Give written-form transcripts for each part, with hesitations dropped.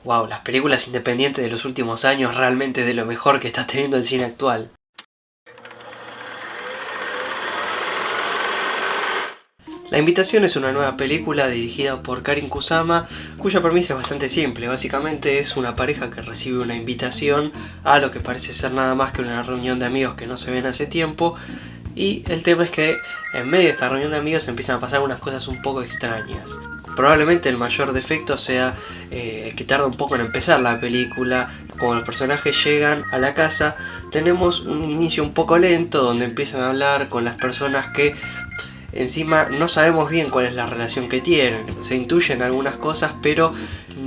Wow, las películas independientes de los últimos años realmente de lo mejor que está teniendo el cine actual. La Invitación es una nueva película dirigida por Karin Kusama, cuya premisa es bastante simple. Básicamente es una pareja que recibe una invitación a lo que parece ser nada más que una reunión de amigos que no se ven hace tiempo. Y el tema es que en medio de esta reunión de amigos empiezan a pasar unas cosas un poco extrañas. Probablemente el mayor defecto sea que tarda un poco en empezar la película. Cuando los personajes llegan a la casa, tenemos un inicio un poco lento donde empiezan a hablar con las personas que encima no sabemos bien cuál es la relación que tienen. Se intuyen algunas cosas, pero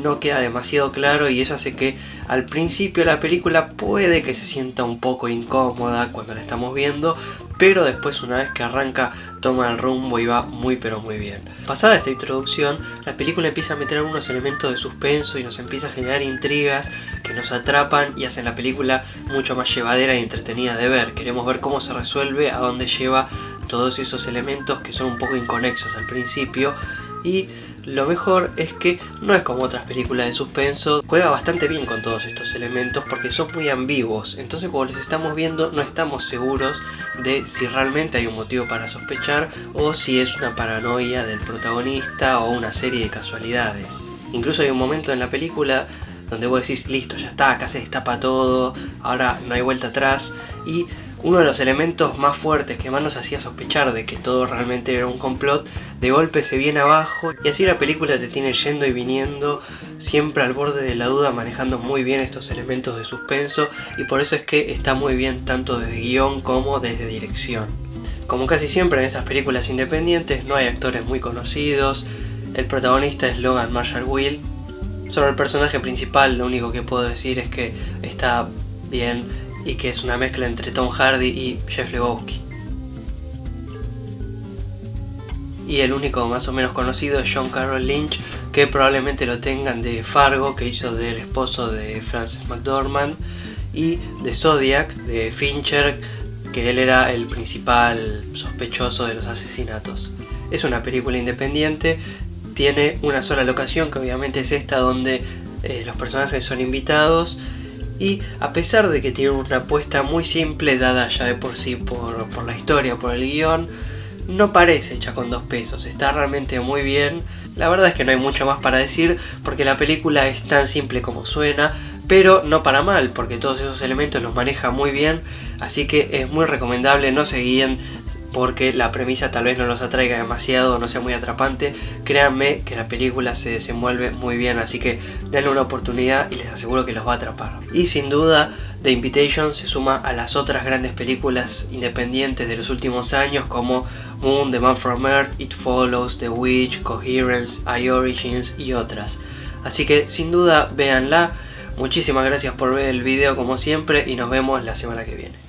no queda demasiado claro, y eso hace que al principio la película puede que se sienta un poco incómoda cuando la estamos viendo, pero después, una vez que arranca, toma el rumbo y va muy pero muy bien. Pasada esta introducción, la película empieza a meter algunos elementos de suspenso y nos empieza a generar intrigas que nos atrapan y hacen la película mucho más llevadera y entretenida de ver. Queremos ver cómo se resuelve, a dónde lleva todos esos elementos que son un poco inconexos al principio. Y lo mejor es que no es como otras películas de suspenso, juega bastante bien con todos estos elementos porque son muy ambiguos. Entonces cuando los estamos viendo no estamos seguros de si realmente hay un motivo para sospechar o si es una paranoia del protagonista o una serie de casualidades. Incluso hay un momento en la película donde vos decís, listo, ya está, acá se destapa todo, ahora no hay vuelta atrás. Y uno de los elementos más fuertes que más nos hacía sospechar de que todo realmente era un complot, de golpe se viene abajo, y así la película te tiene yendo y viniendo, siempre al borde de la duda, manejando muy bien estos elementos de suspenso, y por eso es que está muy bien tanto desde guión como desde dirección. Como casi siempre en estas películas independientes, no hay actores muy conocidos. El protagonista es Logan Marshall-Will. Sobre el personaje principal, lo único que puedo decir es que está bien y que es una mezcla entre Tom Hardy y Jeff Lebowski. Y el único más o menos conocido es John Carroll Lynch, que probablemente lo tengan de Fargo, que hizo del esposo de Frances McDormand, y de Zodiac, de Fincher, que él era el principal sospechoso de los asesinatos. Es una película independiente, tiene una sola locación, que obviamente es esta donde los personajes son invitados, y a pesar de que tiene una apuesta muy simple dada ya de por sí por la historia, por el guión, no parece hecha con 2 pesos, está realmente muy bien. La verdad es que no hay mucho más para decir porque la película es tan simple como suena, pero no para mal, porque todos esos elementos los maneja muy bien, así que es muy recomendable. No se guíen porque la premisa tal vez no los atraiga demasiado o no sea muy atrapante. Créanme que la película se desenvuelve muy bien, así que denle una oportunidad y les aseguro que los va a atrapar. Y sin duda, The Invitation se suma a las otras grandes películas independientes de los últimos años como Moon, The Man from Earth, It Follows, The Witch, Coherence, iOrigins y otras. Así que sin duda véanla. Muchísimas gracias por ver el video como siempre y nos vemos la semana que viene.